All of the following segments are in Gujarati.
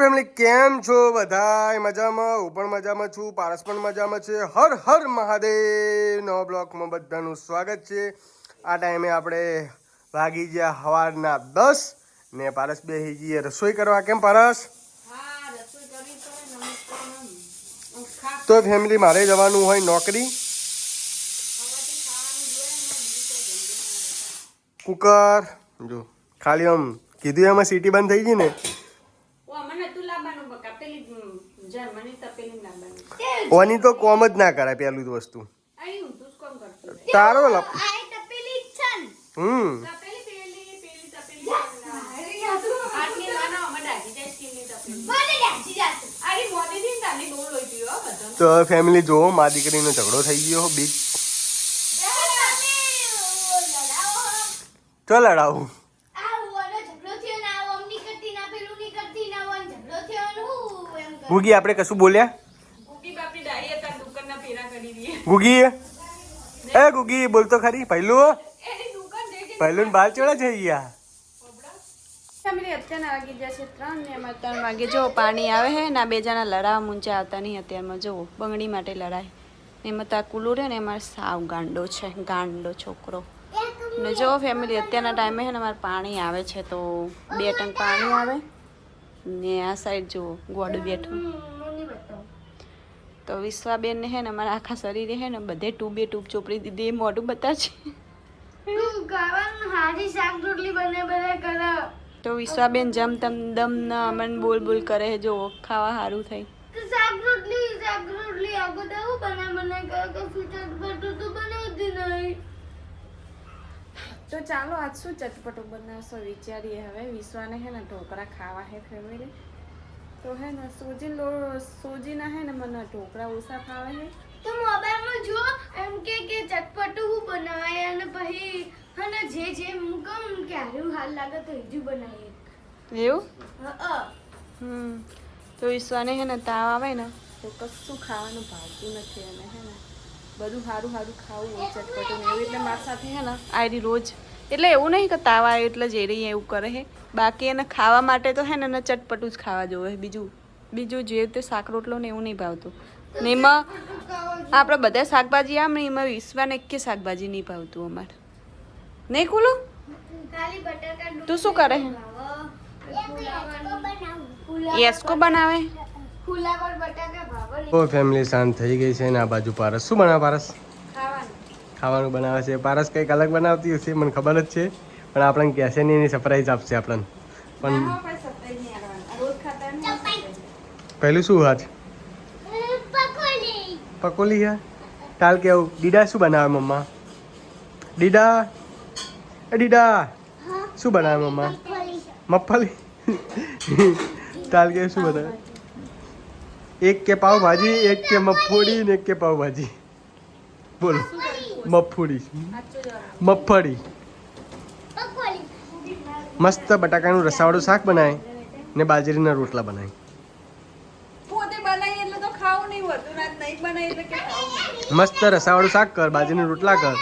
ફેમિલી કેમ છો બધા મજામાં? હું પણ મજામાં છું, પારસ પણ મજામાં છે. હર હર મહાદેવ. નવા બ્લોકમાં બધાનું સ્વાગત છે. આ ટાઈમે આપણે વાગી ગયા સવારના 10 ને પારસ બેસી જઈએ રસોઈ કરવા. કેમ પારસ? તો ફેમિલી મારે જવાનું હોય નોકરી. કુકર જો ખાલી આમ કીધું એમાં સીટી બંધ થઈ ગઈ ને. ઓની તો કોમ જ ના કરાય પેલું જ વસ્તુ તારો તો ફેમિલી જોવો મા દીકરીનો ઝઘડો થઈ ગયો. બીક તો લડાવું ગુગી આપણે કશું બોલ્યા? ગુગી એ ગુગી બોલતો ખરી. પહેલું બાલ ચોળા થઈ ગયા. અત્યારના વાગી જશે 3 ને એમાં 3 વાગે જો પાણી આવે હે ને બે જણા લડાવા મૂંચા આવતા નહીં. અત્યારમાં જો બંગડી માટે લડાય એમાં તો આ કુલું રહે ને એમાં સાવ ગાંડો છે, ગાંડો છોકરો. ને જો ફેમિલી અત્યારના ટાઈમે હે ને અમારે પાણી આવે છે તો 2 ટંક પાણી આવે ને આ સાઈડ જો ગોડું બેઠું તો વિશ્વાબેન હે ને અમારા આખા શરીરે હે ને બધે ટૂબે ટૂબ ચોપડી દીધી. એ મોઢું બતા છે તો વિશ્વાબેન જમ તમ દમ ના અમન બોલ બોલ કરે હે. જો ખાવા સારું થઈ તો ચાલો આજ શું ચટપટું બનાવશો વિચારીએ. હવે વિશ્વાને હે ને ઢોકળા ખાવા હે ફેમિલી. તો હે ને સોજીના હે ને મને ઢોકળા ઓછા ખાવે હે તો મોબાઈલમાં જો એમ કે ચટપટું હું બનાવાય અને પછી હને જે હું કહું કે હારું હાલ લાગે તો હજુ બનાવીએ એવું. તો વિશ્વાને હે ને તાવ આવે ને તો કશું ખાવાનું ભાવતું નથી અને હે ને બધું સારું સારું ખાવું હોય ચટપટું ને એવું. એટલે મારી સાથે હે ને આયરી રોજ એટલે એવું નહીં કે તાવ આવે એટલે જે રહી એવું કરે હે. બાકી એને ખાવા માટે તો હે ને ચટપટું જ ખાવા જોવે. બીજું જે તે શાક રોટલો ને એવું નહીં ભાવતું. ને એમાં આપણે બધા શાકભાજી આમ ને એમાં વિશ્વાને એક શાકભાજી નહીં ભાવતું અમારે. નહીં ખુલ્લું તું શું કરે હે? યસકો બનાવે ઓ ફેમિલી શાંત થઈ ગઈ છે ને આ બાજુ પારસ શું બનાવે? પારસ ખાવાનું બનાવે છે. પારસ કંઈક અલગ બનાવતી હશે મને ખબર જ છે પણ આપણને કહેશે નહીં. એની સરપ્રાઈઝ આપશે આપણને. પણ પહેલું શું હાથ પકોલી હે કાલ કેવું? ડીડા શું બનાવે મમ્મા? ડીડા શું બનાવે મમ્મા? મગફળી. કાલ કે શું બનાવે? એક કે પાવ ભાજી, એક કે મગફળી ને એક કે પાવ ભાજી. બોલો મગફળી. મસ્ત બટાકાનું રસાવાળું શાક બનાય ને બાજરીના રોટલા બનાય. મસ્ત રસાવાળું શાક કર, બાજરીના રોટલા કર.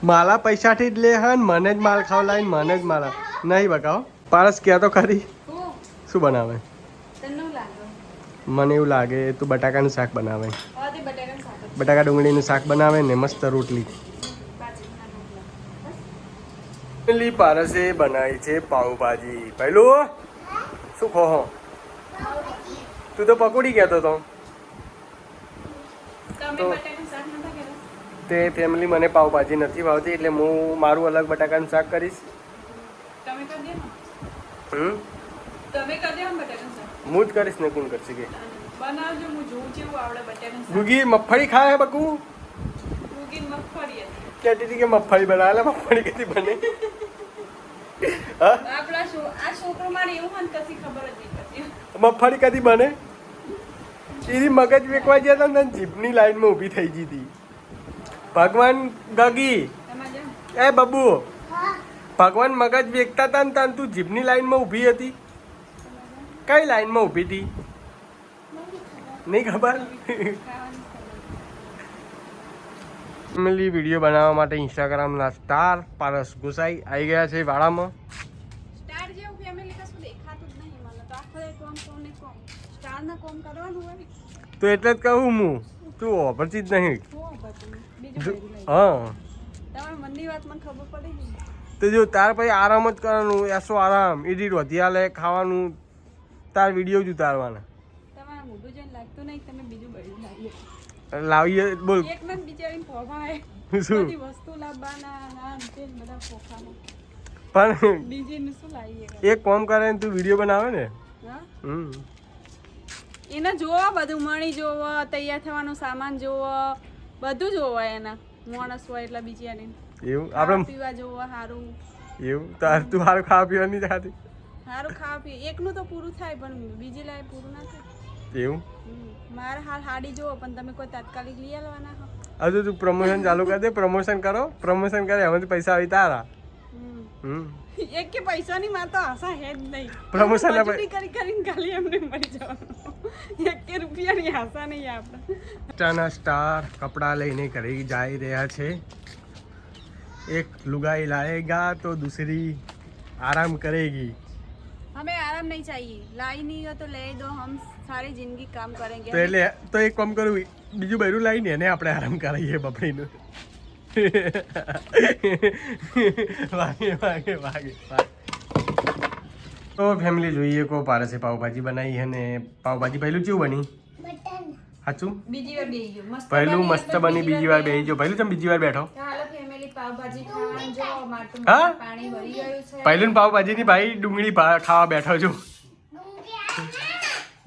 માલા પૈસાથી જ લે હન મને જ માલ ખાવ લાઈન મને જ માલા નહીં બકાવો. પારસ ક્યાં તો ખરી શું બનાવે? મને એવું લાગે તું બટાકાનું શાક બનાવે. બટાકા ડુંગળીનું શાક બનાવે ને મસ્ત રોટલી. પારસે બનાવી છે પાવભાજી. પહેલું શું ખો તું તો પકોડી કહેતો હતો. તે ફેમિલી મને પાવભાજી નથી ભાવતી એટલે હું મારું અલગ બટાકાનું શાક કરીશ. હું જ કરીશ ને કોણ કરશે કે? ગુગી મગફળી ખાય હે બકુ કહેતી હતી કે મગફળી બનાવે. મગફળી કદી બને? મગફળી કદી બને? એની મગજ વેકવા ગયા હતા ને જીભની લાઈનમાં ઊભી થઈ ગઈ હતી. ભગવાન ગગી એ બબુ ભગવાન મગજ વેકતા હતા ને તું જીભની લાઈનમાં ઊભી હતી. કઈ લાઈનમાં ઊભી હતી નહીં ખબર. ફેમિલી વિડીયો બનાવવા માટે ઇન્સ્ટાગ્રામના સ્ટાર પારસ ગોસાઈ આવી ગયા છે વાડામાં. સ્ટાર જેવું ફેમિલી કશું દેખાતું જ નહીં મને તો આખો દે કોમ સ્ટારના કોમ કરવાનું હોય તો એટલે જ કહું હું તું ઓભરતી જ નહીં. બીજું હા તમારા મનની વાત મને ખબર પડી ગઈ. તો જો તાર પછી આરામ જ કરવાનું, એસો આરામ, એડિટ વધી હાલે, ખાવાનું, તાર વિડીયો જ ઉતારવાના. તમારા મોઢું જોઈને લાગતું નહીં તમે બીજું બળ્યું લાવીએ. લાવીએ બોલ એક ને બિચારી ફોફાય શું બધી વસ્તુ લાવવાના ના તે બધા ફોફાના પણ બીજી ને શું લાવીએ એક કામ કરે ને તું વિડીયો બનાવે ને. હા હમ એને જોવા બધું મણી જોવા, તૈયાર થવાનો સામાન જોવા, બધું જોવા એના માણસ હોય એટલે બિચારી એવું ખાવા આપણે પીવા જોવા સારું એવું તાર તું સારું ખાવા પીવાની જાતી સારું ખાવા પીવા એકનું તો પૂરું થાય પણ બીજી લાય પૂરું ના થાય. એવું મારે હાલ હાડી જોવો પણ તમે કોઈ તાત્કાલિક લઈ આવવાના હો. હજુ તું પ્રમોશન ચાલુ કરી દે. પ્રમોશન કરો, પ્રમોશન કરે એમાંથી પૈસા આવી તારા. એક કે પૈસાની માં તો આશા હે જ નહીં. પ્રમોશન ના મજૂરી કરી કરીને ખાલી એમને મળી જવાનું. એક કે રૂપિયાની આશા નહીં આપણે. ઇન્સ્ટાના સ્ટાર કપડાં લઈને ઘરે જઈ રહ્યા છે. એક લુગાઈ લાએગા તો દૂસરી આરામ કરેગી. हमें आराम नहीं चाहिए, लाई नहीं हो तो ले दो, हम सारी जिंदगी काम करेंगे. તો એટલે તો એક કામ કરું, બીજું બૈરું લાવીને એને આપણે આરામ કરાવીએ બપડીનું. વાગે વાગે વાગે તો ફેમિલી જોઈએ કો પારસે પાવભાજી બનાવી અને પાવભાજી પહેલું કેવું બની સાચું બીજી વાર બેહી ગયો મસ્ત પહેલું મસ્ત બની, બીજી વાર બેસી ગયો. પહેલું તમે બીજી વાર બેઠો. હાલો ફેમિલી પાવભાજી ખાવાનું જો માટું હા? પાણી ભરી ગયું છે. પહેલું પાવભાજી ની ભાઈ ડુંગળી ખાવા બેઠો છું.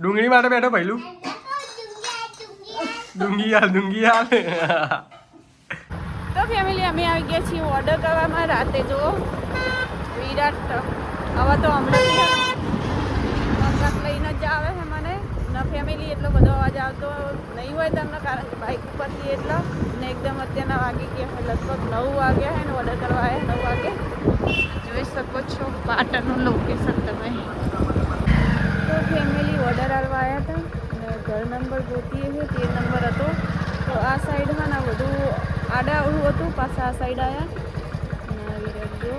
ડુંગળી માટે બેઠો પહેલું. ડુંગી હાલ તો ફેમિલી અમે આવી ગયા છીએ ઓર્ડર કરવામાં. રાતે જો વિરાટ હવે તો હમણાં લઈને જ આવે છે મને ન ફેમિલી. એટલો બધો અવાજ આવતો નહીં હોય તમને કારણ કે બાઇક ઉપરથી એટલો ને એકદમ અત્યારના વાગી ગયા લગભગ 9 વાગ્યા છે ને ઓર્ડર કરવા આવ્યા 9 વાગે. જોઈ શકો છો પાટણનું લોકેશન તમે. તો ફેમિલી ઓર્ડર આવવા આવ્યા હતા અને ઘર નંબર ગોતીએ છે 13 નંબર હતો. તો આ સાઈડ હા ને બધું આડા આવડું હતું, પાછા આ સાઈડ આવ્યા અને વિરાટ જો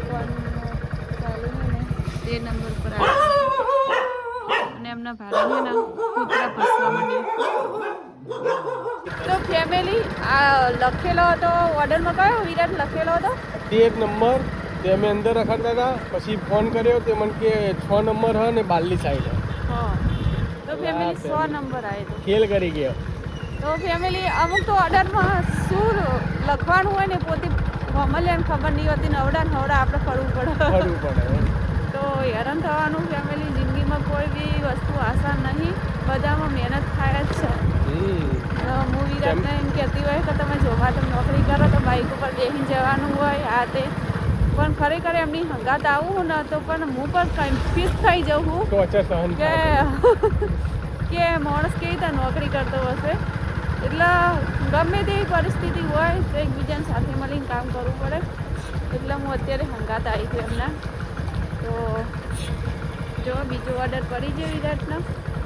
ફોન ચાલુ છે ને 13 નંબર પર આવ્યા અને એમના ભાઈને ને કૂતરા ફસવા માંડ્યા. તો ફેમિલી આ લખેલો હતો ઓર્ડરમાં કયો વિરાટ લખેલો હતો 13 નંબર. તે અમે અંદર રખાડતા હતા, પછી ફોન કર્યો તે મને કે 6 નંબર હ ને બારલી સાઈડ. હા તો ફેમિલી 100 નંબર આવ્યો ખેલ કરી ગયો. તો ફેમિલી અમુક તો ઓર્ડરમાં શું લખવાનું હોય ને પોતે મમ્મીને ખબર નહીં હોતી, નવડા આપણે ફરવું પડે. તો હેરાન થવાનું ફેમિલી. જિંદગીમાં કોઈ બી વસ્તુ આસાન નહીં, બધામાં મહેનત થાય જ છે. હું વિરાટને એમ કહેતી હોય કે તમે ઝોમેટો નોકરી કરો તો બાઇક ઉપર બેસીને જવાનું હોય આ તે, પણ ખરેખર એમની હંગાત આવું ને તો પણ હું પણ કન્ફ્યુઝ થઈ જાઉં કે માણસ કેવી રીતે નોકરી કરતો હશે. એટલે ગમે તેવી પરિસ્થિતિ હોય તો એકબીજાને સાથે મળીને કામ કરવું પડે. એટલે હું અત્યારે હંગાત આવી છું એમના. તો જો બીજો ઓર્ડર પડી ગયો વિરાટનો.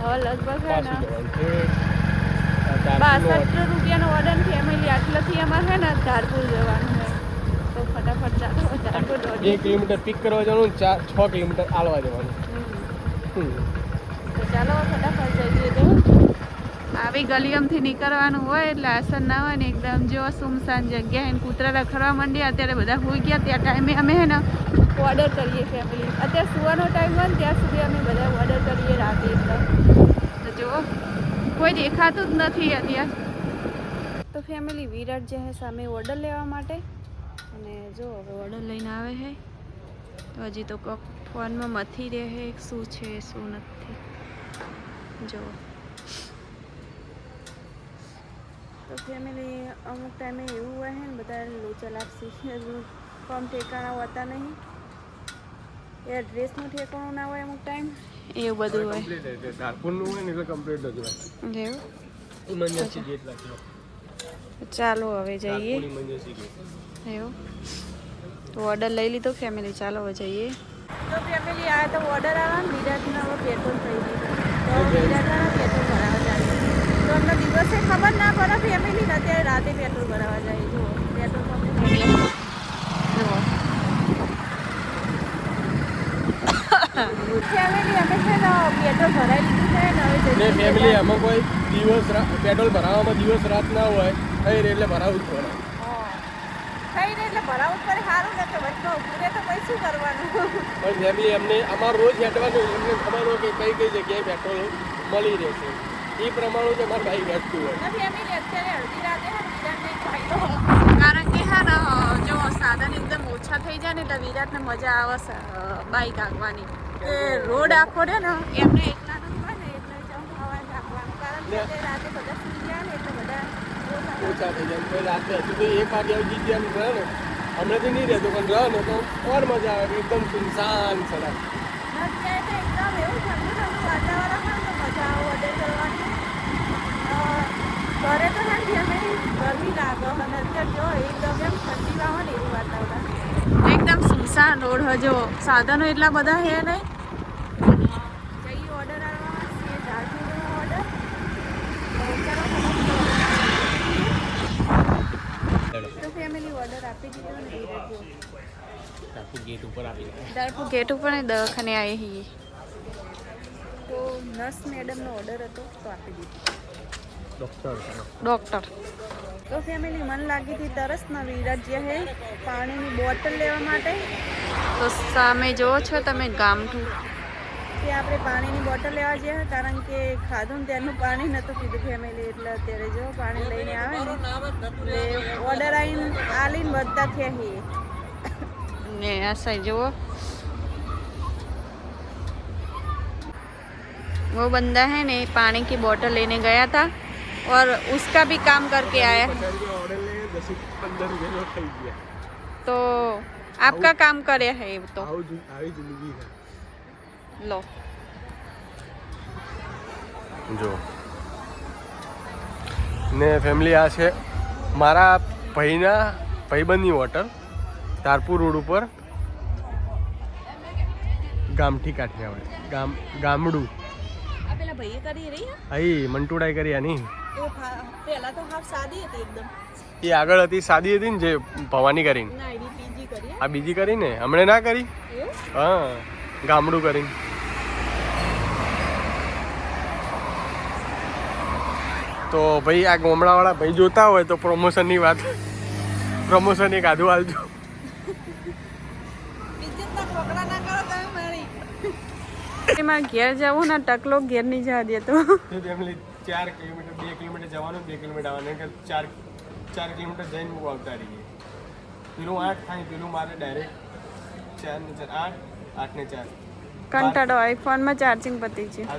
હવે લગભગ છે ને 62 રૂપિયાનો ઓર્ડર ફેમિલી. આટલાથી અમારે છે ને ધારપુર જવાનું હોય તો ફટાફટ ચાલો ધારપુર 1 કિલોમીટર પિક કરવા જવાનું, 6 કિલોમીટર આલવા જવાનું. તો ચાલો ફટાફટ જઈએ. તો આવી ગલીઓમાંથી નીકળવાનું હોય એટલે આસન ના હોય ને એકદમ જો સુમસાન જગ્યા એને કૂતરા રખડવા માંડ્યા. અત્યારે બધા હોઈ ગયા ત્યાં ટાઈમે અમે હે ને ઓર્ડર કરીએ ફેમિલી. અત્યારે સુવાનો ટાઈમ હોય ને ત્યાં સુધી અમે બધા ઓર્ડર કરીએ રાતે. એટલે તો જુઓ કોઈ દેખાતું જ નથી અત્યારે. તો ફેમિલી વિરાટ જે છે સામે ઓર્ડર લેવા માટે અને જો હવે ઓર્ડર લઈને આવે છે. તો હજી તો કોક ફોનમાં મથી રહે શું છે શું નથી જો. તો ફેમિલી અમુક ટાઈમે એવું હોય ને બધા લોચા લાપસી કમ ઠેકાણા હોતા નહીં, એડ્રેસનું ઠેકાણું ના હોય અમુક ટાઈમ એવું બધું હોય. ધારપુરનું હોય ને એટલે કમ્પ્લીટ જ હોય. ચાલો હવે જઈએ. એવું તો ઓર્ડર લઈ લીધો ફેમિલી. ચાલો હવે જઈએ. તો ફેમિલી આ તો ઓર્ડર આવવાનું વિરાટના હવે પેટ્રોલ થઈ ગયું તો વિરાટના પેટ્રોલ ભરાવા જાય તો અમને દિવસે ખબર ના પડે ફેમિલી અત્યારે રાતે પેટ્રોલ ભરાવા જાય જો પેટ્રોલ પંપે જુઓ ફેમિલી અમે છે ને પેટ્રોલ ભરાઈ લીધું છે ને હવે ને ફેમિલી આમાં કોઈ દિવસ પેટ્રોલ ભરાવામાં દિવસ રાત ના હોય થઈ રહે એટલે ભરાવું જ પડે. થઈને એટલે ભરાવું જ પડે સારું ને તો વચમાં ઉભું તો પછી શું કરવાનું પણ ફેમિલી અમને અમારે રોજ હેઠવાનું એમને ખબર હોય કે કઈ કઈ જગ્યાએ પેટ્રોલ મળી રહેશે એ પ્રમાણે જ અમારે બાઈક હેઠતું હોય. ફેમિલી અત્યારે અડધી રાતે કારણ કે હા ને જો સાધન એકદમ ઓછા થઈ જાય ને તો વિરાટને મજા આવે બાઈક હાંકવાની કે રોડ આખો રહે ને એમને એકલાનું જ હોય ને એટલે જમ હવા હાંકવાનું કારણ કે રાતે બધા સુઈ ગયા ને એટલે બધા ઓછા થઈ જાય તો રાતે હજુ તો 1 વાગ્યા સુધી જેમ રહે ને હમણાંથી નહીં રહેતો પણ રહે ને તો ઓર મજા આવે એકદમ સુનસાન સલાહ. અત્યારે તો એકદમ એવું ઠંડુ ઠંડુ વાતાવરણ હોય તો મજા આવે ઓર્ડર કરવાની ઘરે તો હા ફેમિલી ગરમી લાગે અને અત્યારે જો એકદમ એમ ઠંડી આવે ને એવું વાતાવરણ એકદમ સુનસાન રોડ હજો સાધનો એટલા બધા છે નહીં જઈ ઓર્ડર આવવામાં છે દાર્જિલિંગનો ઓર્ડર તો ફેમિલી ઓર્ડર આપી દીધો ને વિરાટ ગેટ ઉપર આવી દારપુર ગેટ ઉપર ને દવાખાને આવી છીએ તો નર્સ મેડમનો ઓર્ડર હતો તો આપી દીધો ડૉક્ટર તો ફેમિલી મને લાગી હતી તરસ ના વિરાટ જે હે પાણીની બોટલ લેવા માટે તો સામે જોવો છો તમે ગામઠું કે આપણે પાણીની બોટલ લેવા જઈએ કારણ કે ખાધું ને ત્યારનું પાણી નહોતું પીધું ફેમિલી એટલે અત્યારે જો પાણી લઈને આવે ને એટલે ઓર્ડર આવીને બધા થયા છીએ ને આ સાઈડ જુઓ वो बंदा है ने पानी की बोतल लेने गया था और उसका भी काम करके आया तो आपका काम करे है तो लो જો ને ફેમિલી આ છે મારા ભાઈબંધની હોટલ તારપુર રોડ ઉપર ગામઠી કાઠિયાવાડ ગામડું આ પેલા ભાઈએ કરી રહી હે અહીં મંટુડાઈ કરી આની એ પહેલા તો હાફ સાદી હતી એકદમ એ આગળ હતી સાદી હતી ને જે ભવાની કરીને ના એની પીજી કરી આ બીજી કરીને હમણે ના કરી એવું હા ગામડું કરીને તો ભાઈ આ ગામડાવાળા ભાઈ જોતા હોય તો પ્રમોશનની વાત પ્રમોશન એક આધું હાલજો એમાં ઘેર જવું ને ટકલો ઘેર નહીં જવા દેતો ફેમિલી 4 કિલોમીટર 2 કિલોમીટર જવાનું 2 કિલોમીટર આવવાનું કે 4 કિલોમીટર જઈને હું આવતા રહીએ પેલું 8 થાય પેલું મારે ડાયરેક્ટ 4 ને 4 8 8 ને 4 કંટાળો આઈફોનમાં ચાર્જિંગ પતી છે આ